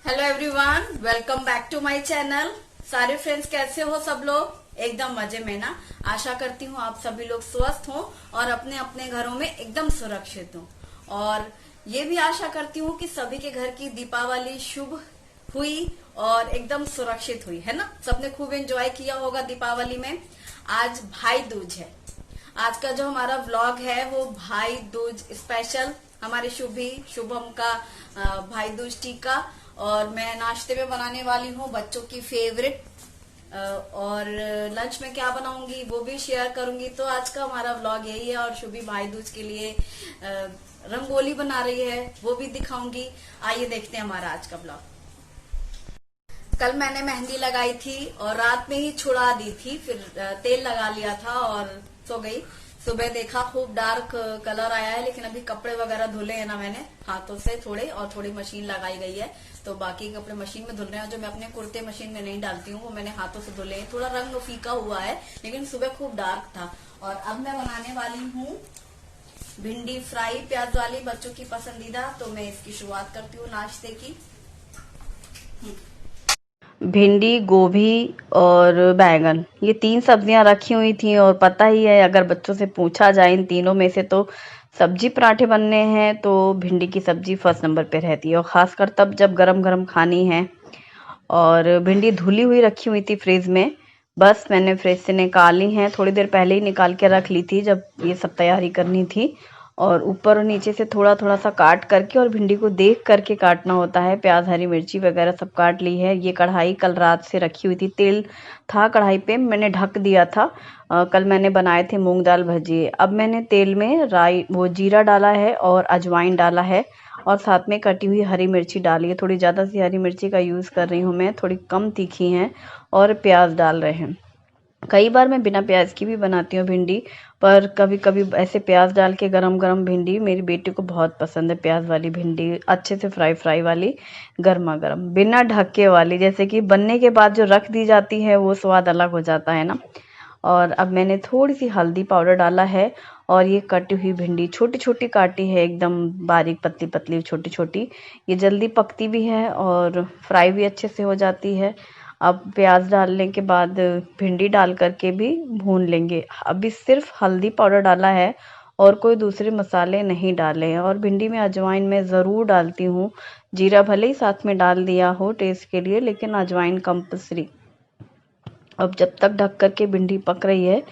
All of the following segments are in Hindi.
Hello everyone, welcome back to my channel. सारे फ्रेंड्स कैसे हो सब लोग? एकदम मजे में ना। आशा करती हूँ आप सभी लोग स्वस्थ हो और अपने अपने घरों में एकदम सुरक्षित हो। और ये भी आशा करती हूँ कि सभी के घर की दीपावली शुभ हुई और एकदम सुरक्षित हुई, है ना। सबने खूब एंजॉय किया होगा दीपावली में। आज भाई दूज है। आज का जो हमारा व्लॉग है वो भाई दूज स्पेशल, हमारे शुभम का भाई दूज टीका। और मैं नाश्ते में बनाने वाली हूँ बच्चों की फेवरेट, और लंच में क्या बनाऊंगी वो भी शेयर करूंगी। तो आज का हमारा व्लॉग यही है। और शुभी भाई दूज के लिए रंगोली बना रही है, वो भी दिखाऊंगी। आइए देखते हैं हमारा आज का व्लॉग। कल मैंने मेहंदी लगाई थी और रात में ही छुड़ा दी थी, फिर तेल लगा लिया था और सो गई। सुबह देखा खूब डार्क कलर आया है, लेकिन अभी कपड़े वगैरह धुले हैं ना मैंने हाथों से थोड़े, और थोड़ी मशीन लगाई गई है। तो बाकी कपड़े मशीन में धुल रहे हैं। जो मैं अपने कुर्ते मशीन में नहीं डालती हूँ वो मैंने हाथों से धुले हैं। थोड़ा रंग फीका हुआ है, लेकिन सुबह खूब डार्क था। और अब मैं बनाने वाली हूँ भिंडी फ्राई प्याज वाली, बच्चों की पसंदीदा। तो मैं इसकी शुरुआत करती हूँ नाश्ते की। भिंडी, गोभी और बैंगन, ये 3 सब्जियां रखी हुई थी। और पता ही है, अगर बच्चों से पूछा जाए इन तीनों में से तो सब्जी पराठे बनने हैं तो भिंडी की सब्जी फर्स्ट नंबर पे रहती है, और खासकर तब जब गरम गरम खानी है। और भिंडी धुली हुई रखी हुई थी फ्रिज में, बस मैंने फ्रिज से निकाली हैं। थोड़ी देर पहले ही निकाल के रख ली थी जब ये सब तैयारी करनी थी। और ऊपर और नीचे से थोड़ा थोड़ा सा काट करके, और भिंडी को देख करके काटना होता है। प्याज, हरी मिर्ची वगैरह सब काट ली है। ये कढ़ाई कल रात से रखी हुई थी, तेल था कढ़ाई पे, मैंने ढक दिया था। कल मैंने बनाए थे मूंग दाल भजिए। अब मैंने तेल में राई वो जीरा डाला है और अजवाइन डाला है, और साथ में कटी हुई हरी मिर्ची डाली है। थोड़ी ज़्यादा सी हरी मिर्ची का यूज़ कर रही हूँ मैं, थोड़ी कम तीखी हैं। और प्याज डाल रहे हैं। कई बार मैं बिना प्याज की भी बनाती हूँ भिंडी, पर कभी कभी ऐसे प्याज डाल के गरम गरम भिंडी मेरी बेटी को बहुत पसंद है। प्याज वाली भिंडी अच्छे से फ्राई फ्राई वाली, गर्मा गर्म, बिना ढक्के वाली, जैसे कि बनने के बाद जो रख दी जाती है वो स्वाद अलग हो जाता है ना। और अब मैंने थोड़ी सी हल्दी पाउडर डाला है। और ये कटी हुई भिंडी छोटी छोटी काटी है, एकदम बारीक पतली पतली छोटी छोटी। ये जल्दी पकती भी है और फ्राई भी अच्छे से हो जाती है। अब प्याज डालने के बाद भिंडी डाल करके भी भून लेंगे। अभी सिर्फ हल्दी पाउडर डाला है और कोई दूसरे मसाले नहीं डाले हैं। और भिंडी में अजवाइन मैं ज़रूर डालती हूँ। जीरा भले ही साथ में डाल दिया हो टेस्ट के लिए, लेकिन अजवाइन कंपल्सरी। अब जब तक ढक करके भिंडी पक रही है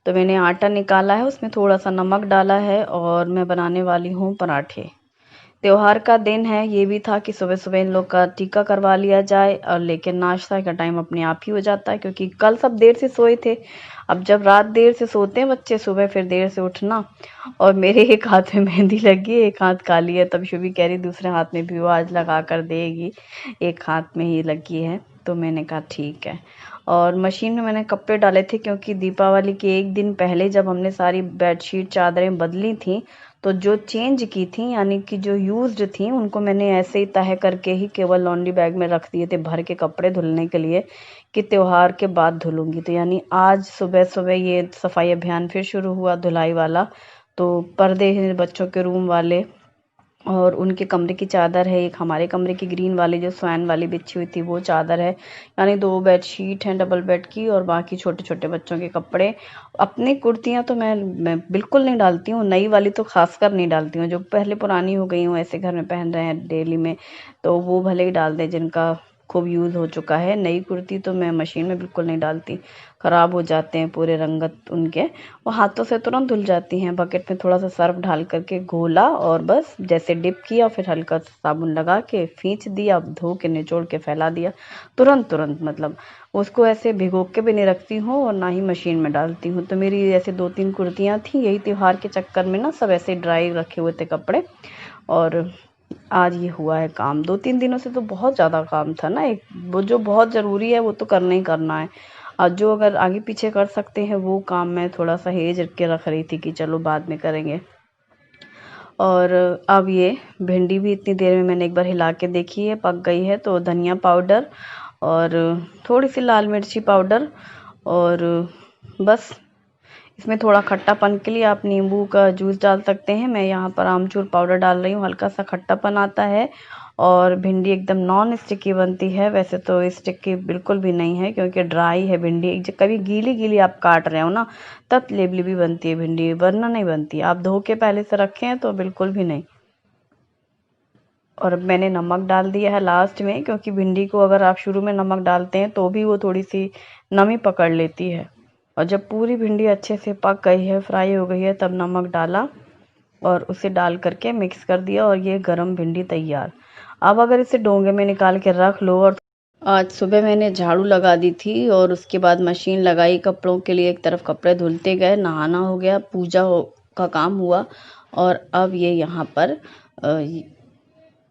तो मैंने आटा निकाला है, उसमें थोड़ा सा नमक डाला है, और मैं बनाने वाली हूँ पराठे। त्योहार का दिन है, ये भी था कि सुबह सुबह इन लोग का टीका करवा लिया जाए। और लेकिन नाश्ता का टाइम अपने आप ही हो जाता है, क्योंकि कल सब देर से सोए थे। अब जब रात देर से सोते हैं बच्चे, सुबह फिर देर से उठना। और मेरे एक हाथ में मेहंदी लगी है, एक हाथ काली है। तब शुभी कह रही दूसरे हाथ में भी वो आज लगा कर देगी, एक हाथ में ही लगी है। तो मैंने कहा ठीक है। और मशीन में मैंने कपड़े डाले थे, क्योंकि दीपावली के एक दिन पहले जब हमने सारी बेडशीट चादरें बदली थी, तो जो चेंज की थी, यानी कि जो यूज्ड थी, उनको मैंने ऐसे ही तह करके ही केवल लॉन्ड्री बैग में रख दिए थे भर के कपड़े धुलने के लिए, कि त्योहार के बाद धुलूंगी। तो यानी आज सुबह सुबह ये सफाई अभियान फिर शुरू हुआ, धुलाई वाला। तो पर्दे हैं बच्चों के रूम वाले, और उनके कमरे की चादर है। एक हमारे कमरे की ग्रीन वाली जो स्वैन वाली बिछी हुई थी वो चादर है। यानी 2 बेडशीट हैं डबल बेड की, और बाकी छोटे छोटे बच्चों के कपड़े। अपनी कुर्तियां तो मैं बिल्कुल नहीं डालती हूँ, नई वाली तो खासकर नहीं डालती हूँ। जो पहले पुरानी हो गई हूँ, ऐसे घर में पहन रहे हैं डेली में, तो वो भले ही डाल दें जिनका खूब यूज़ हो चुका है। नई कुर्ती तो मैं मशीन में बिल्कुल नहीं डालती, ख़राब हो जाते हैं पूरे रंगत उनके। वो हाथों से तुरंत धुल जाती हैं। बकेट में थोड़ा सा सर्फ डाल करके घोला, और बस जैसे डिप किया, फिर हल्का सा साबुन लगा के खींच दिया, धो के निचोड़ के फैला दिया, तुरंत तुरंत। मतलब उसको ऐसे भिगो के भी नहीं रखती हूँ और ना ही मशीन में डालती हूँ। तो मेरी ऐसे 2-3 कुर्तियाँ थी, यही त्योहार के चक्कर में ना सब ऐसे ड्राई रखे हुए थे कपड़े। और आज ये हुआ है काम। 2-3 दिनों से तो बहुत ज़्यादा काम था ना। एक वो जो बहुत ज़रूरी है वो तो करना ही करना है, और जो अगर आगे पीछे कर सकते हैं वो काम मैं थोड़ा सा हेज के रख रही थी कि चलो बाद में करेंगे। और अब ये भिंडी भी इतनी देर में मैंने एक बार हिला के देखी है, पक गई है। तो धनिया पाउडर और थोड़ी सी लाल मिर्ची पाउडर, और बस इसमें थोड़ा खट्टापन के लिए आप नींबू का जूस डाल सकते हैं। मैं यहाँ पर आमचूर पाउडर डाल रही हूँ, हल्का सा खट्टापन आता है। और भिंडी एकदम नॉन स्टिकी बनती है। वैसे तो स्टिकी बिल्कुल भी नहीं है क्योंकि ड्राई है भिंडी। कभी गीली गीली आप काट रहे हो ना तब लेबली बनती है भिंडी, वरना नहीं बनती। आप धो के पहले से रखे हैं तो बिल्कुल भी नहीं। और अब मैंने नमक डाल दिया है लास्ट में, क्योंकि भिंडी को अगर आप शुरू में नमक डालते हैं तो भी वो थोड़ी सी नमी पकड़ लेती है। और जब पूरी भिंडी अच्छे से पक गई है, फ्राई हो गई है, तब नमक डाला और उसे डाल करके मिक्स कर दिया और ये गरम भिंडी तैयार। अब अगर इसे डोंगे में निकाल के रख लो। और आज सुबह मैंने झाड़ू लगा दी थी और उसके बाद मशीन लगाई कपड़ों के लिए। एक तरफ कपड़े धुलते गए, नहाना हो गया, का काम हुआ और अब ये यहाँ पर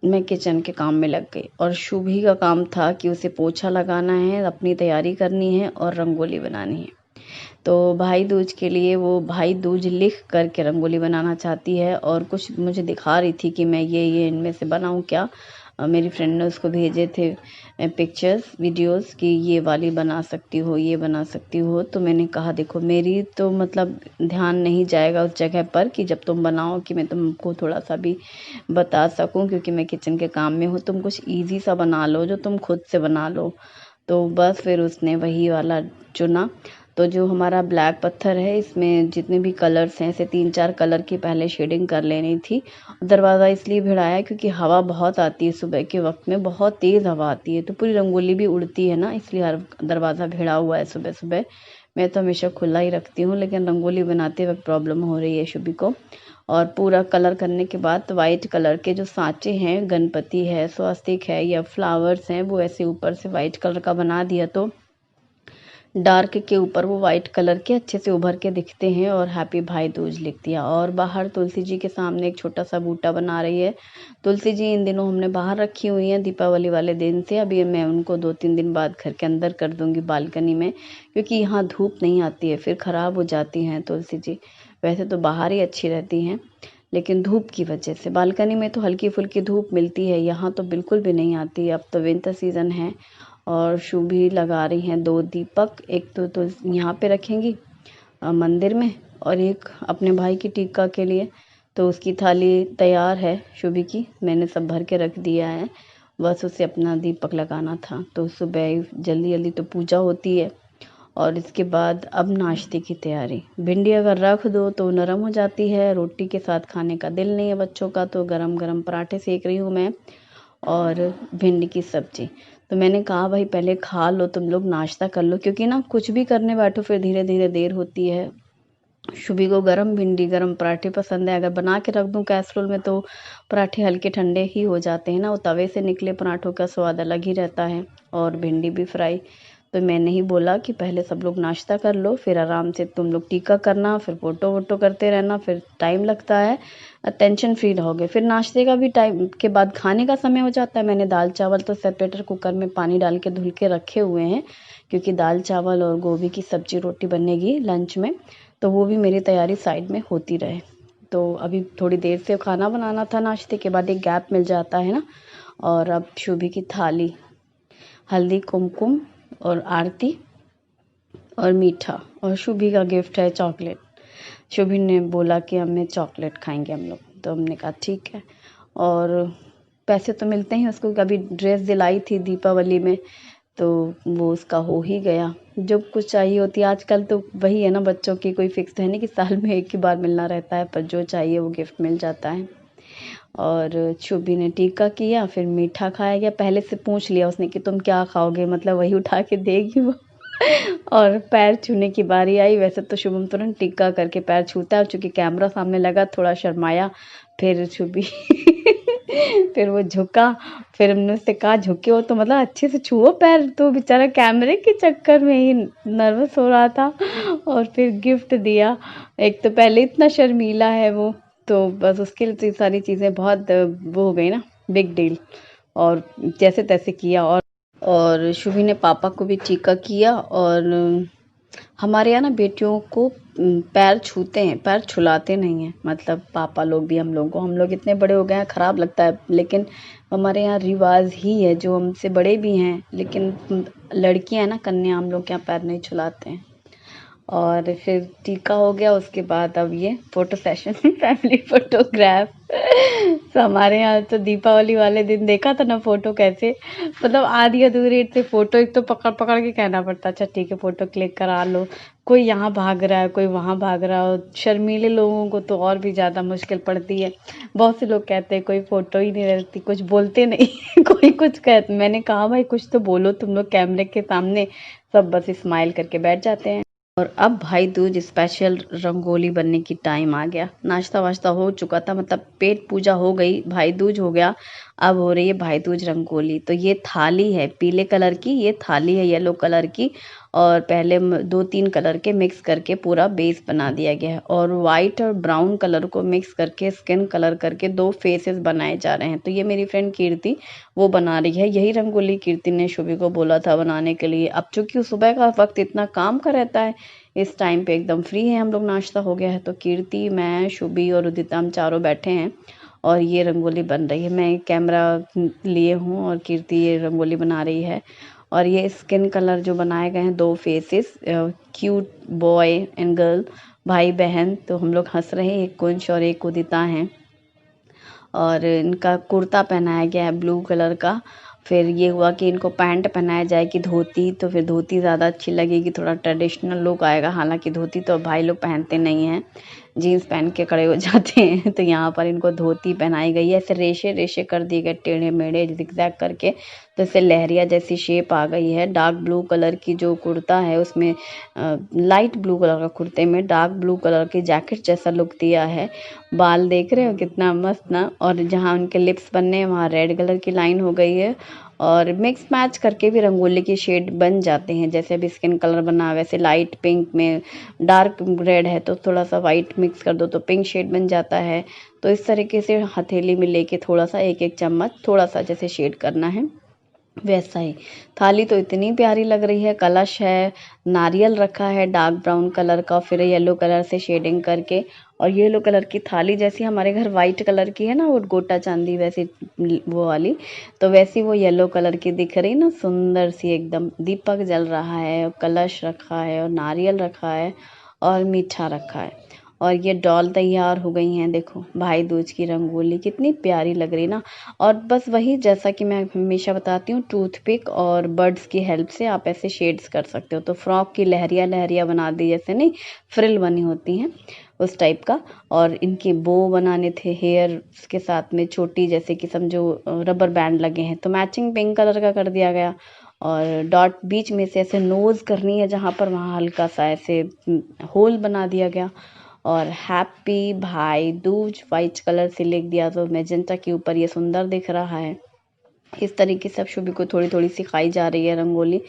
मैं किचन के काम में लग गई। और शुभी का काम था कि उसे पोछा लगाना है, अपनी तैयारी करनी है और रंगोली बनानी है। तो भाई दूज के लिए वो भाई दूज लिख करके रंगोली बनाना चाहती है और कुछ मुझे दिखा रही थी कि मैं ये इनमें से बनाऊं क्या। मेरी फ्रेंड ने उसको भेजे थे पिक्चर्स वीडियोस कि ये वाली बना सकती हो, ये बना सकती हो। तो मैंने कहा देखो मेरी तो मतलब ध्यान नहीं जाएगा उस जगह पर कि जब तुम बनाओ कि मैं तुमको थोड़ा सा भी बता सकूं, क्योंकि मैं किचन के काम में हूँ। तुम कुछ ईजी सा बना लो जो तुम खुद से बना लो। तो बस फिर उसने वही वाला चुना। तो जो हमारा ब्लैक पत्थर है, इसमें जितने भी कलर्स हैं, ऐसे 3-4 कलर की पहले शेडिंग कर लेनी थी। दरवाज़ा इसलिए भिड़ाया क्योंकि हवा बहुत आती है, सुबह के वक्त में बहुत तेज़ हवा आती है तो पूरी रंगोली भी उड़ती है ना, इसलिए हर दरवाज़ा भिड़ा हुआ है सुबह सुबह। मैं तो हमेशा खुला ही रखती हूँ, लेकिन रंगोली बनाते वक्त प्रॉब्लम हो रही है शुभी को। और पूरा कलर करने के बाद वाइट कलर के जो सांचे हैं, गणपति है, स्वास्तिक है या फ्लावर्स हैं, वो ऐसे ऊपर से वाइट कलर का बना दिया तो डार्क के ऊपर वो वाइट कलर के अच्छे से उभर के दिखते हैं। और हैप्पी भाई दूज लिख दिया। और बाहर तुलसी जी के सामने एक छोटा सा बूटा बना रही है। तुलसी जी इन दिनों हमने बाहर रखी हुई हैं दीपावली वाले दिन से। अभी मैं उनको 2-3 दिन बाद घर के अंदर कर दूंगी बालकनी में, क्योंकि यहाँ धूप नहीं आती है, फिर ख़राब हो जाती हैं तुलसी जी। वैसे तो बाहर ही अच्छी रहती हैं, लेकिन धूप की वजह से बालकनी में तो हल्की फुल्की धूप मिलती है, यहाँ तो बिल्कुल भी नहीं आती। अब तो विंटर सीज़न है। और शुभी लगा रही हैं 2 दीपक। एक तो यहाँ पे रखेंगी मंदिर में, और एक अपने भाई की टीका के लिए। तो उसकी थाली तैयार है शुभी की, मैंने सब भर के रख दिया है, बस उसे अपना दीपक लगाना था। तो सुबह जल्दी जल्दी तो पूजा होती है और इसके बाद अब नाश्ते की तैयारी। भिंडी अगर रख दो तो नरम हो जाती है, रोटी के साथ खाने का दिल नहीं है बच्चों का, तो गरम गरम पराठे सेक रही हूँ मैं और भिंडी की सब्जी। तो मैंने कहा भाई पहले खा लो, तुम लोग नाश्ता कर लो, क्योंकि ना कुछ भी करने बैठो फिर धीरे धीरे देर होती है। शुभी को गरम भिंडी गरम पराठे पसंद है। अगर बना के रख दूं कैसरोल में तो पराठे हल्के ठंडे ही हो जाते हैं ना, वो तवे से निकले पराठों का स्वाद अलग ही रहता है। और भिंडी भी फ्राई। तो मैंने ही बोला कि पहले सब लोग नाश्ता कर लो, फिर आराम से तुम लोग टीका करना, फिर फोटो वोटो करते रहना, फिर टाइम लगता है, टेंशन फ्री रहोगे। फिर नाश्ते का भी टाइम के बाद खाने का समय हो जाता है। मैंने दाल चावल तो सेपरेटर कुकर में पानी डाल के धुल के रखे हुए हैं, क्योंकि दाल चावल और गोभी की सब्जी रोटी बनेगी लंच में, तो वो भी मेरी तैयारी साइड में होती रहे। तो अभी थोड़ी देर से खाना बनाना था, नाश्ते के बाद एक गैप मिल जाता है ना। और अब शुभी की थाली, हल्दी कुमकुम और आरती और मीठा, और शुभी का गिफ्ट है चॉकलेट। शुभी ने बोला कि हमें चॉकलेट खाएंगे हम लोग, तो हमने कहा ठीक है। और पैसे तो मिलते ही उसको, कभी ड्रेस दिलाई थी दीपावली में तो वो उसका हो ही गया। जो कुछ चाहिए होती है आजकल तो वही है ना, बच्चों की कोई फिक्स है नहीं कि साल में एक ही बार मिलना रहता है, पर जो चाहिए वो गिफ्ट मिल जाता है। और शुभी ने टीका किया, फिर मीठा खाया गया। पहले से पूछ लिया उसने कि तुम क्या खाओगे, मतलब वही उठा के देगी वो। और पैर छूने की बारी आई। वैसे तो शुभम तुरंत टीका करके पैर छूता है, चूंकि कैमरा सामने लगा थोड़ा शर्माया। फिर शुभी फिर वो झुका, फिर हमने उससे कहा झुके हो तो मतलब अच्छे से छुओ पैर, तो बेचारा कैमरे के चक्कर में ही नर्वस हो रहा था। और फिर गिफ्ट दिया। एक तो पहले इतना शर्मीला है वो, तो बस उसके लिए सारी चीज़ें बहुत वो हो गई ना, बिग डील। और जैसे तैसे किया। और शुभी ने पापा को भी टीका किया। और हमारे यहाँ ना बेटियों को पैर छूते हैं, पैर छुलाते नहीं हैं। मतलब पापा लोग भी हम लोग इतने बड़े हो गए हैं, खराब लगता है, लेकिन हमारे यहाँ रिवाज ही है। जो हमसे बड़े भी हैं, लेकिन लड़कियां हैं ना, कन्या, हम लोग के यहाँ पैर नहीं छुलाते हैं। और फिर टीका हो गया, उसके बाद अब ये फोटो सेशन फैमिली फोटोग्राफ। तो हमारे यहाँ तो दीपावली वाले दिन देखा था ना फोटो कैसे, मतलब आधी अधूरी से फोटो, एक तो पकड़ पकड़ के कहना पड़ता, अच्छा ठीक है फोटो क्लिक करा लो। कोई यहाँ भाग रहा है, कोई वहाँ भाग रहा है, और शर्मीले लोगों को तो और भी ज़्यादा मुश्किल पड़ती है। बहुत से लोग कहते हैं कोई फोटो ही नहीं रहती, कुछ बोलते नहीं। कोई कुछ कहते, मैंने कहा भाई कुछ तो बोलो तुम लोग कैमरे के सामने, सब बस स्माइल करके बैठ जाते हैं। और अब भाई दूज स्पेशल रंगोली बनने की टाइम आ गया। नाश्ता वाश्ता हो चुका था, मतलब पेट पूजा हो गई, भाई दूज हो गया। अब हो रही है भाई दूज रंगोली। तो ये थाली है पीले कलर की, ये थाली है येलो कलर की, और पहले 2-3 कलर के मिक्स करके पूरा बेस बना दिया गया है। और वाइट और ब्राउन कलर को मिक्स करके स्किन कलर करके 2 फेसेस बनाए जा रहे हैं। तो ये मेरी फ्रेंड कीर्ति वो बना रही है। यही रंगोली कीर्ति ने शुभी को बोला था बनाने के लिए। अब चूंकि सुबह का वक्त इतना काम का रहता है, इस टाइम पे एकदम फ्री है हम लोग, नाश्ता हो गया है, तो कीर्ति, मैं, शुभी और उदिता हम चारों बैठे हैं और ये रंगोली बन रही है। मैं कैमरा लिए हूँ और कीर्ति ये रंगोली बना रही है। और ये स्किन कलर जो बनाए गए हैं 2 faces, cute boy and girl, भाई बहन। तो हम लोग हंस रहे हैं, एक कुंश और एक उदिता हैं। और इनका कुर्ता पहनाया गया है ब्लू कलर का। फिर ये हुआ कि इनको पैंट पहनाया जाए कि धोती, तो फिर धोती ज़्यादा अच्छी लगेगी, थोड़ा ट्रेडिशनल लुक आएगा। हालांकि धोती तो भाई लोग पहनते नहीं हैं, जीन्स पहन के खड़े हो जाते हैं। तो यहाँ पर इनको धोती पहनाई गई है। ऐसे रेशे रेशे कर दिए गए, टेढ़े मेढ़े जिगजैग करके, तो इससे लहरिया जैसी शेप आ गई है। डार्क ब्लू कलर की जो कुर्ता है उसमें लाइट ब्लू कलर का कुर्ते में डार्क ब्लू कलर की जैकेट जैसा लुक दिया है। बाल देख रहे हो कितना मस्त ना। और जहाँ उनके लिप्स बनने हैं वहाँ रेड कलर की लाइन हो गई है। और मिक्स मैच करके भी रंगोली के शेड बन जाते हैं। जैसे अभी स्किन कलर बना, वैसे लाइट पिंक में डार्क रेड है तो थोड़ा सा वाइट मिक्स कर दो तो पिंक शेड बन जाता है। तो इस तरीके से हथेली में लेके थोड़ा सा एक एक चम्मच थोड़ा सा जैसे शेड करना है वैसा ही। थाली तो इतनी प्यारी लग रही है, कलश है, नारियल रखा है डार्क ब्राउन कलर का, फिर येलो कलर से शेडिंग करके। और येलो कलर की थाली जैसी हमारे घर वाइट कलर की है ना, वो गोटा चांदी वैसी वो वाली, तो वैसी वो येलो कलर की दिख रही ना, सुंदर सी एकदम। दीपक जल रहा है, कलश रखा है और नारियल रखा है और मीठा रखा है। और ये डॉल तैयार हो गई हैं, देखो भाई दूज की रंगोली कितनी प्यारी लग रही ना। और बस वही, जैसा कि मैं हमेशा बताती हूँ, टूथपिक और बर्ड्स की हेल्प से आप ऐसे शेड्स कर सकते हो। तो फ्रॉक की लहरिया लहरिया बना दी, जैसे नहीं फ्रिल बनी होती हैं उस टाइप का। और इनके बो बनाने थे हेयर के साथ में छोटी, जैसे कि समझो रबर बैंड लगे हैं, तो मैचिंग पिंक कलर का कर दिया गया। और डॉट बीच में से ऐसे नोज करनी है जहाँ पर, वहाँ हल्का सा ऐसे होल बना दिया गया। और हैप्पी भाई दूज वाइट कलर से लिख दिया, तो मैजेंटा के ऊपर ये सुंदर दिख रहा है। इस तरीके से अब शुभी को थोड़ी थोड़ी सिखाई जा रही है रंगोली,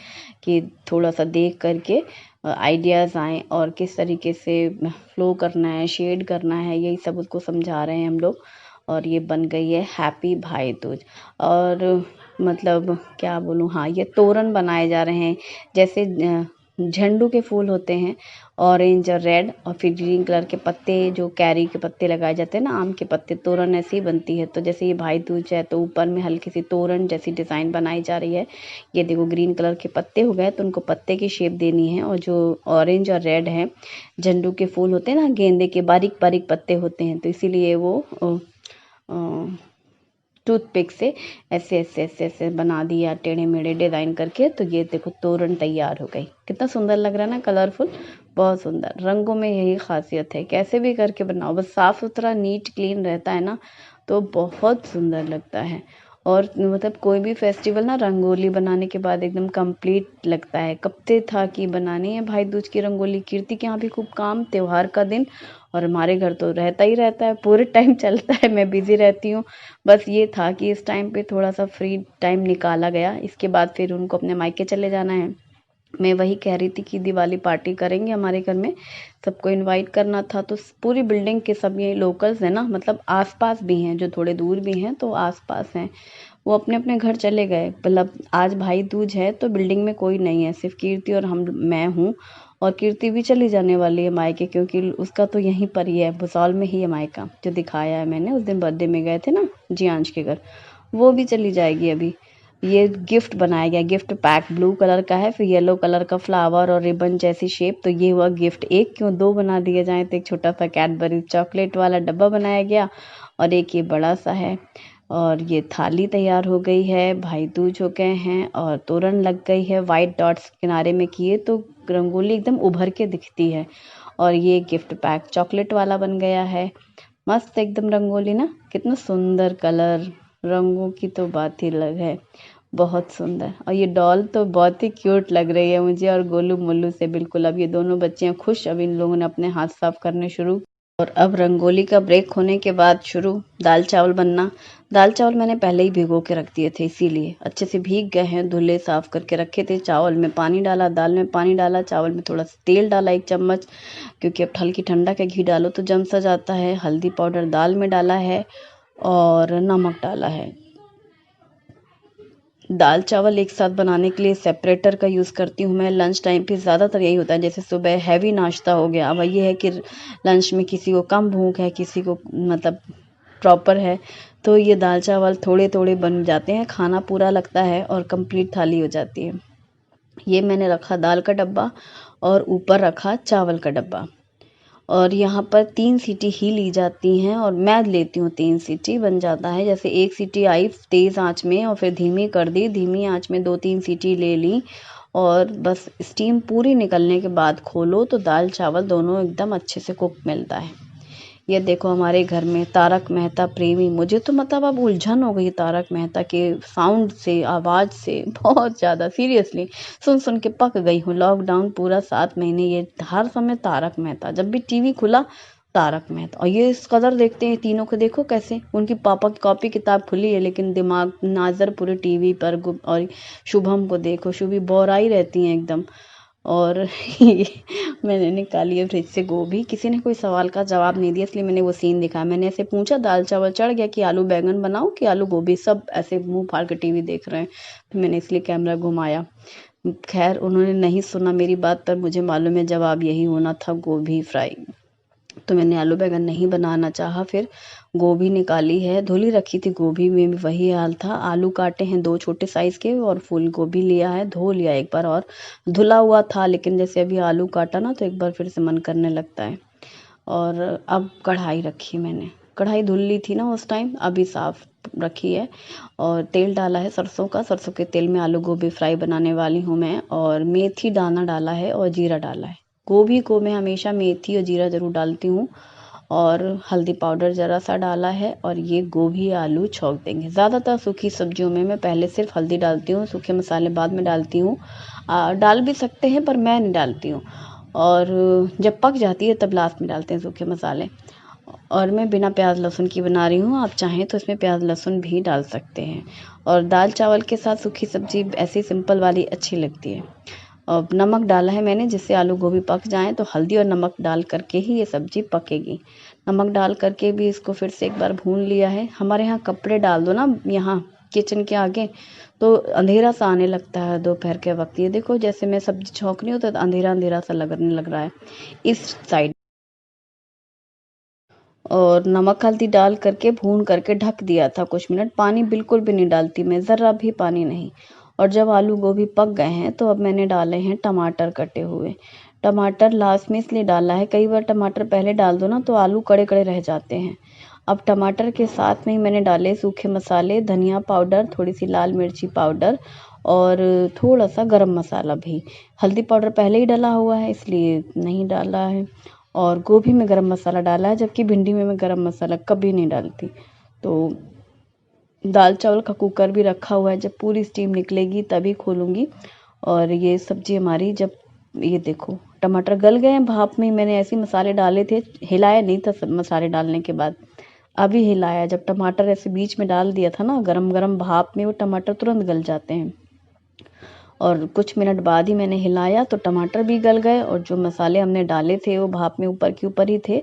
कि थोड़ा सा देख करके आइडियाज़ आएँ और किस तरीके से फ्लो करना है, शेड करना है, यही सब उसको समझा रहे हैं हम लोग। और ये बन गई है हैप्पी भाई दूज। और मतलब क्या बोलूँ, हाँ ये तोरण बनाए जा रहे हैं, जैसे झंडू के फूल होते हैं ऑरेंज और रेड, और फिर ग्रीन कलर के पत्ते, जो कैरी के पत्ते लगाए जाते हैं ना, आम के पत्ते, तोरण ऐसी ही बनती है। तो जैसे ये भाई दूज है तो ऊपर में हल्की सी तोरण जैसी डिज़ाइन बनाई जा रही है। ये देखो ग्रीन कलर के पत्ते हो गए तो उनको पत्ते की शेप देनी है। और जो ऑरेंज और रेड है, झंडू के फूल होते हैं ना, गेंदे के बारीक बारीक पत्ते होते हैं, तो इसीलिए वो टूथपिक से ऐसे ऐसे ऐसे ऐसे बना दिया टेढ़े मेढ़े डिज़ाइन करके। तो ये देखो तोरण तैयार हो गई, कितना सुंदर लग रहा है ना, कलरफुल, बहुत सुंदर। रंगों में यही खासियत है, कैसे भी करके बनाओ, बस साफ़ सुथरा नीट क्लीन रहता है ना, तो बहुत सुंदर लगता है। और मतलब कोई भी फेस्टिवल ना रंगोली बनाने के बाद एकदम कंप्लीट लगता है। कब से था कि बनानी है भाई दूज की रंगोली। कीर्ति के यहाँ भी खूब काम, त्योहार का दिन, और हमारे घर तो रहता ही रहता है, पूरे टाइम चलता है, मैं बिज़ी रहती हूँ। बस ये था कि इस टाइम पे थोड़ा सा फ्री टाइम निकाला गया, इसके बाद फिर उनको अपने मायके चले जाना है। मैं वही कह रही थी कि दिवाली पार्टी करेंगे हमारे घर में, सबको इनवाइट करना था। तो पूरी बिल्डिंग के सब ये लोकल्स हैं ना, मतलब आसपास भी हैं, जो थोड़े दूर भी हैं तो आसपास हैं, वो अपने अपने घर चले गए। मतलब आज भाई दूज है तो बिल्डिंग में कोई नहीं है, सिर्फ कीर्ति और मैं हूँ। और कीर्ति भी चली जाने वाली है मायके, क्योंकि उसका तो यहीं पर ही है, भुसावल में ही है मायका, जो दिखाया है मैंने उस दिन बर्थडे में गए थे ना जियांश के घर, वो भी चली जाएगी अभी। ये गिफ्ट बनाया गया, गिफ्ट पैक ब्लू कलर का है, फिर येलो कलर का फ्लावर और रिबन जैसी शेप। तो ये हुआ गिफ्ट। एक क्यों दो बना दिए जाए, तो एक छोटा सा कैडबरी चॉकलेट वाला डब्बा बनाया गया और एक ये बड़ा सा है। और ये थाली तैयार हो गई है, भाई दूज हो गए हैं और तोरण लग गई है वाइट डॉट्स किनारे में किए, तो रंगोली एकदम उभर के दिखती है। और ये गिफ्ट पैक चॉकलेट वाला बन गया है। मस्त एकदम रंगोली ना, कितना सुंदर कलर, रंगों की तो बात ही अलग है, बहुत सुंदर। और ये डॉल तो बहुत ही क्यूट लग रही है मुझे, और गोलू मोलू से बिल्कुल। अब ये दोनों बच्चियां खुश, अब इन लोगों ने अपने हाथ साफ करने शुरू। और अब रंगोली का ब्रेक होने के बाद शुरू दाल चावल बनना। दाल चावल मैंने पहले ही भिगो के रख दिए थे, इसीलिए अच्छे से भीग गए हैं, धुले साफ करके रखे थे। चावल में पानी डाला, दाल में पानी डाला, चावल में थोड़ा सा तेल डाला 1 चम्मच, क्योंकि अब हल्की ठंडा का घी डालो तो जम सा जाता है। हल्दी पाउडर दाल में डाला है और नमक डाला है। दाल चावल एक साथ बनाने के लिए सेपरेटर का यूज़ करती हूँ मैं। लंच टाइम पे ज़्यादातर यही होता है, जैसे सुबह हैवी नाश्ता हो गया। अब ये है कि लंच में किसी को कम भूख है, किसी को मतलब प्रॉपर है, तो ये दाल चावल थोड़े थोड़े बन जाते हैं, खाना पूरा लगता है और कंप्लीट थाली हो जाती है। ये मैंने रखा दाल का डब्बा और ऊपर रखा चावल का डब्बा। और यहाँ पर 3 सीटी ही ली जाती हैं और मैं लेती हूँ 3 सीटी, बन जाता है। जैसे 1 सीटी आई तेज़ आंच में और फिर धीमी कर दी, धीमी आंच में 2-3 सीटी ले ली और बस स्टीम पूरी निकलने के बाद खोलो तो दाल चावल दोनों एकदम अच्छे से कुक मिलता है। ये देखो हमारे घर में तारक मेहता प्रेमी, मुझे तो मतलब अब उलझन हो गई तारक मेहता के साउंड से, आवाज़ से, बहुत ज़्यादा सीरियसली सुन सुन के पक गई हूँ। लॉकडाउन पूरा 7 महीने ये हर समय तारक मेहता, जब भी टीवी खुला तारक मेहता। और ये इस कदर देखते हैं तीनों को, देखो कैसे उनकी पापा की कॉपी किताब खुली है लेकिन दिमाग नाजर पूरे टीवी पर। और शुभम को देखो, शुभी बोराई रहती हैं एकदम। और ये मैंने निकाली है फ्रिज से गोभी, किसी ने कोई सवाल का जवाब नहीं दिया इसलिए मैंने वो सीन दिखाया। मैंने ऐसे पूछा, दाल चावल चढ़ गया कि आलू बैंगन बनाओ कि आलू गोभी, सब ऐसे मुंह फाड़ के टीवी देख रहे हैं, तो मैंने इसलिए कैमरा घुमाया। खैर उन्होंने नहीं सुना मेरी बात, पर मुझे मालूम है जवाब यही होना था, गोभी फ्राई। तो मैंने आलू बैंगन नहीं बनाना चाहा, फिर गोभी निकाली है, धुली रखी थी गोभी में भी वही हाल था। आलू काटे हैं 2 छोटे साइज के और फूल गोभी लिया है, धो लिया एक बार और धुला हुआ था, लेकिन जैसे अभी आलू काटा ना तो एक बार फिर से मन करने लगता है। और अब कढ़ाई रखी मैंने, कढ़ाई धुल ली थी ना उस टाइम, अभी साफ रखी है। और तेल डाला है सरसों का, सरसों के तेल में आलू गोभी फ्राई बनाने वाली हूँ मैं। और मेथी दाना डाला है और जीरा डाला है। गोभी को मैं हमेशा मेथी और जीरा ज़रूर डालती हूँ। और हल्दी पाउडर ज़रा सा डाला है और ये गोभी आलू छौंक देंगे। ज़्यादातर सूखी सब्जियों में मैं पहले सिर्फ हल्दी डालती हूँ, सूखे मसाले बाद में डालती हूँ। डाल भी सकते हैं पर मैं नहीं डालती हूँ। और जब पक जाती है तब लास्ट में डालते हैं सूखे मसाले। और मैं बिना प्याज लहसुन की बना रही हूँ, आप चाहें तो इसमें प्याज लहसुन भी डाल सकते हैं। और दाल चावल के साथ सूखी सब्जी ऐसी सिंपल वाली अच्छी लगती है। और नमक डाला है मैंने, जिससे आलू गोभी पक जाएं, तो हल्दी और नमक डाल करके ही ये सब्जी पकेगी। नमक डाल करके भी इसको फिर से एक बार भून लिया है। हमारे यहाँ कपड़े डाल दो ना यहाँ किचन के आगे, तो अंधेरा सा आने लगता है दोपहर के वक्त। ये देखो जैसे मैं सब्जी छौंक रही हूँ तो अंधेरा अंधेरा सा लगने लग रहा है इस साइड। और नमक हल्दी डाल करके भून करके ढक दिया था कुछ मिनट, पानी बिल्कुल भी नहीं डालती मैं, ज़रा भी पानी नहीं। और जब आलू गोभी पक गए हैं तो अब मैंने डाले हैं टमाटर कटे हुए। टमाटर लास्ट में इसलिए डाला है, कई बार टमाटर पहले डाल दो ना तो आलू कड़े कड़े रह जाते हैं। अब टमाटर के साथ में ही मैंने डाले सूखे मसाले, धनिया पाउडर, थोड़ी सी लाल मिर्ची पाउडर और थोड़ा सा गरम मसाला भी। हल्दी पाउडर पहले ही डाला हुआ है इसलिए नहीं डाला है। और गोभी में गरम मसाला डाला है, जबकि भिंडी में मैं गरम मसाला कभी नहीं डालती। तो दाल चावल का कुकर भी रखा हुआ है, जब पूरी स्टीम निकलेगी तभी खोलूँगी। और ये सब्ज़ी हमारी जब, ये देखो टमाटर गल गए हैं भाप में, मैंने ऐसे मसाले डाले थे, हिलाया नहीं था सब मसाले डालने के बाद, अभी हिलाया। जब टमाटर ऐसे बीच में डाल दिया था ना गरम गरम भाप में, वो टमाटर तुरंत गल जाते हैं। और कुछ मिनट बाद ही मैंने हिलाया तो टमाटर भी गल गए और जो मसाले हमने डाले थे वो भाप में ऊपर के ऊपर ही थे।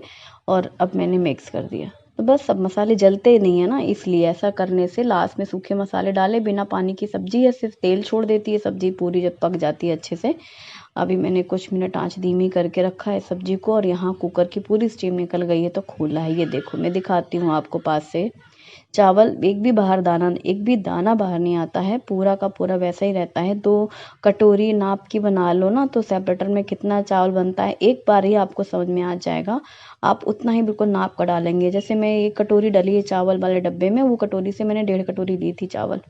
और अब मैंने मिक्स कर दिया, तो बस सब मसाले जलते ही नहीं है ना, इसलिए ऐसा करने से लास्ट में सूखे मसाले डाले, बिना पानी की सब्जी है, सिर्फ तेल छोड़ देती है सब्जी पूरी जब पक जाती है अच्छे से। अभी मैंने कुछ मिनट आंच धीमी करके रखा है सब्जी को, और यहाँ कुकर की पूरी स्टीम निकल गई है तो खोला है। ये देखो मैं दिखाती हूँ आपको पास से, चावल एक भी दाना बाहर नहीं आता है, पूरा का पूरा वैसा ही रहता है। 2 कटोरी नाप की बना लो ना तो सेपरेटर में कितना चावल बनता है एक बार ही आपको समझ में आ जाएगा। आप उतना ही बिल्कुल नाप कर डालेंगे। जैसे मैं 1 कटोरी डली है चावल वाले डब्बे में, वो कटोरी से मैंने 1.5 कटोरी ली थी चावल।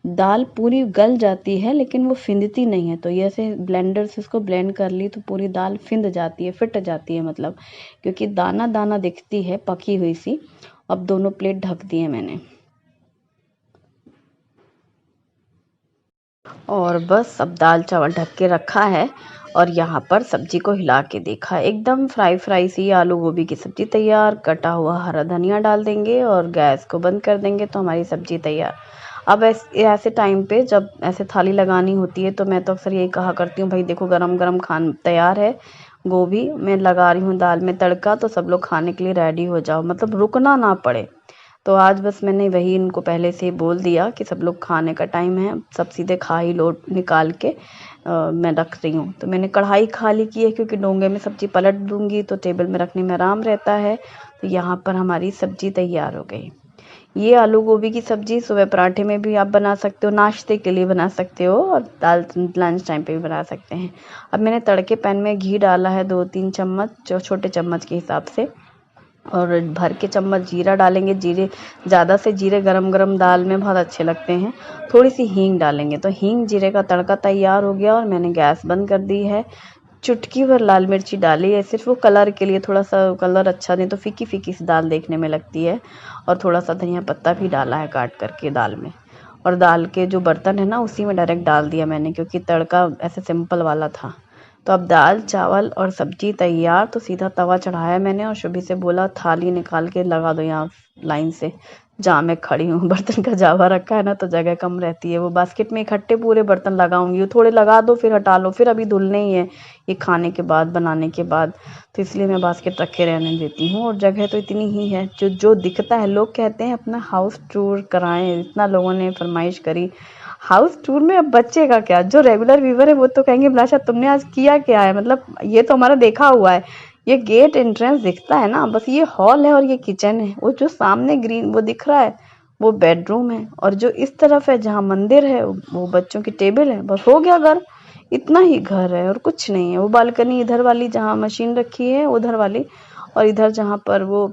दाल पूरी गल जाती है लेकिन वो फिंदती नहीं है, तो ये ऐसे ब्लेंडर से इसको ब्लेंड कर ली तो पूरी दाल फिंद जाती है, फिट जाती है मतलब, क्योंकि दाना दाना दिखती है पकी हुई सी। अब दोनों प्लेट ढक दिए मैंने और बस अब दाल चावल ढक के रखा है और यहाँ पर सब्जी को हिला के देखा, एकदम फ्राई फ्राई सी आलू गोभी की सब्जी तैयार। कटा हुआ हरा धनिया डाल देंगे और गैस को बंद कर देंगे तो हमारी सब्जी तैयार। अब ऐसे टाइम पे जब ऐसे थाली लगानी होती है तो मैं तो अक्सर यही कहा करती हूँ, भाई देखो गरम गरम खान तैयार है, गोभी मैं लगा रही हूँ दाल में तड़का, तो सब लोग खाने के लिए रेडी हो जाओ, मतलब रुकना ना पड़े। तो आज बस मैंने वही इनको पहले से ही बोल दिया कि सब लोग खाने का टाइम है, सब सीधे खा ही लो निकाल के। मैं रख रही हूँ तो मैंने कढ़ाई खाली की है क्योंकि डोंगे में सब्जी पलट दूंगी तो टेबल में रखने में आराम रहता है। तो यहाँ पर हमारी सब्जी तैयार हो गई। ये आलू गोभी की सब्जी सुबह पराठे में भी आप बना सकते हो, नाश्ते के लिए बना सकते हो और दाल लंच टाइम पे भी बना सकते हैं। अब मैंने तड़के पैन में घी डाला है 2-3 चम्मच, जो छोटे चम्मच के हिसाब से, और भर के चम्मच जीरा डालेंगे। जीरे ज़्यादा से जीरे गरम गरम दाल में बहुत अच्छे लगते हैं। थोड़ी सी हींग डालेंगे तो हींग जीरे का तड़का तैयार हो गया और मैंने गैस बंद कर दी है। चुटकी भर लाल मिर्ची डाली है, सिर्फ वो कलर के लिए, थोड़ा सा कलर अच्छा नहीं तो फीकी फीकी सी दाल देखने में लगती है। और थोड़ा सा धनिया पत्ता भी डाला है काट करके दाल में। और दाल के जो बर्तन है ना उसी में डायरेक्ट डाल दिया मैंने, क्योंकि तड़का ऐसे सिंपल वाला था। तो अब दाल चावल और सब्जी तैयार, तो सीधा तवा चढ़ाया मैंने और शुभी से बोला थाली निकाल के लगा दो यहाँ लाइन से, जहाँ मैं खड़ी हूँ। बर्तन का जावा रखा है ना तो जगह कम रहती है, वो बास्केट में इकट्ठे पूरे बर्तन लगाऊंगी, थोड़े लगा दो फिर हटा लो, फिर अभी धुलने ही है ये खाने के बाद बनाने के बाद, तो इसलिए मैं बास्केट रखे रहने देती हूँ। और जगह तो इतनी ही है, जो जो दिखता है। लोग कहते हैं अपना हाउस टूर कराएं, इतना लोगों ने फरमाइश करी। हाउस टूर में अब बच्चे का क्या, जो रेगुलर व्यूवर है वो तो कहेंगे बिलाशा तुमने आज किया क्या है, मतलब ये तो हमारा देखा हुआ है। ये गेट एंट्रेंस दिखता है ना, बस ये हॉल है और ये किचन है। वो जो सामने ग्रीन वो दिख रहा है वो बेडरूम है, और जो इस तरफ है जहाँ मंदिर है वो बच्चों की टेबल है। बस हो गया घर, इतना ही घर है और कुछ नहीं है। वो बालकनी इधर वाली जहाँ मशीन रखी है उधर वाली, और इधर जहाँ पर वो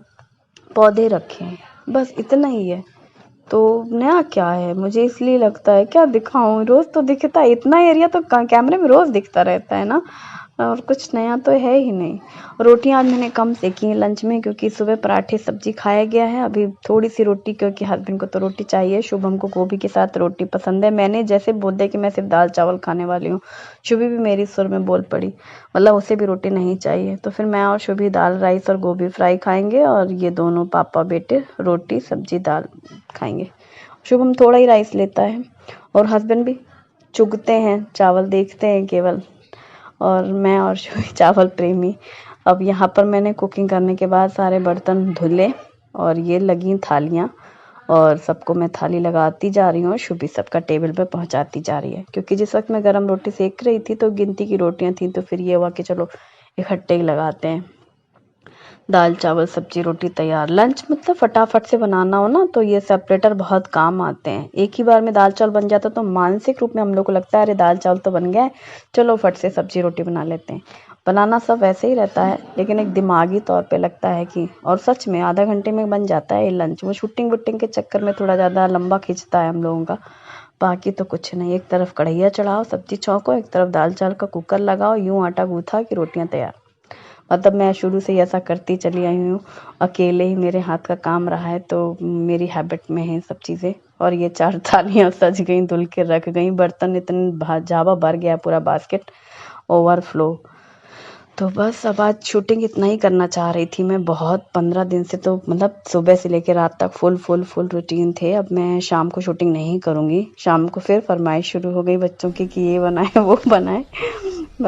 पौधे रखे हैं, बस इतना ही है। तो नया क्या है, मुझे इसलिए लगता है क्या दिखाऊं, रोज तो दिखता है इतना एरिया, तो कैमरे में रोज दिखता रहता है ना, और कुछ नया तो है ही नहीं। रोटियां आज मैंने कम सेकी हैं लंच में, क्योंकि सुबह पराठे सब्जी खाया गया है। अभी थोड़ी सी रोटी, क्योंकि हस्बैंड को तो रोटी चाहिए, शुभम को गोभी के साथ रोटी पसंद है। मैंने जैसे बोल दिया कि मैं सिर्फ दाल चावल खाने वाली हूँ, शुभी भी मेरी सुर में बोल पड़ी, मतलब उसे भी रोटी नहीं चाहिए। तो फिर मैं और शुभी दाल राइस और गोभी फ्राई खाएंगे और ये दोनों पापा बेटे रोटी सब्जी दाल खाएंगे। शुभम थोड़ा ही राइस लेता है और हस्बैंड भी चुगते हैं, चावल देखते हैं केवल, और मैं और शुभी चावल प्रेमी। अब यहाँ पर मैंने कुकिंग करने के बाद सारे बर्तन धुले और ये लगी थालियाँ, और सबको मैं थाली लगाती जा रही हूँ और शुभी सबका टेबल पे पहुँचाती जा रही है। क्योंकि जिस वक्त मैं गरम रोटी सेक रही थी तो गिनती की रोटियां थी, तो फिर ये हुआ कि चलो इकट्ठे ही लगाते हैं। दाल चावल सब्जी रोटी तैयार। लंच मतलब फटाफट से बनाना हो ना तो ये सेपरेटर बहुत काम आते हैं। एक ही बार में दाल चावल बन जाता तो मानसिक रूप में हम लोग को लगता है अरे दाल चावल तो बन गया है, चलो फट से सब्जी रोटी बना लेते हैं। बनाना सब वैसे ही रहता है, लेकिन एक दिमागी तौर पे लगता है कि, और सच में आधा घंटे में बन जाता है ये लंच। वो शूटिंग वूटिंग के चक्कर में थोड़ा ज़्यादा लंबा खींचता है हम लोगों का, बाकी तो कुछ नहीं। एक तरफ कढ़ैया चढ़ाओ सब्जी छौंको, एक तरफ दाल चावल का कुकर लगाओ, यूं आटा गूथा कि रोटियां तैयार। मतलब मैं शुरू से ही ऐसा करती चली आई हूँ, अकेले ही मेरे हाथ का काम रहा है, तो मेरी हैबिट में है सब चीज़ें। और ये 4 थालियाँ सज गई, धुल के रख गई, बर्तन इतने जावा भर गया पूरा बास्केट ओवरफ्लो। तो बस अब आज शूटिंग इतना ही करना चाह रही थी मैं बहुत, 15 दिन से तो मतलब सुबह से लेकर रात तक फुल रूटीन थे। अब मैं शाम को शूटिंग नहीं करूँगी, शाम को फिर फरमाइश शुरू हो गई बच्चों की कि ये बनाए वो बनाए।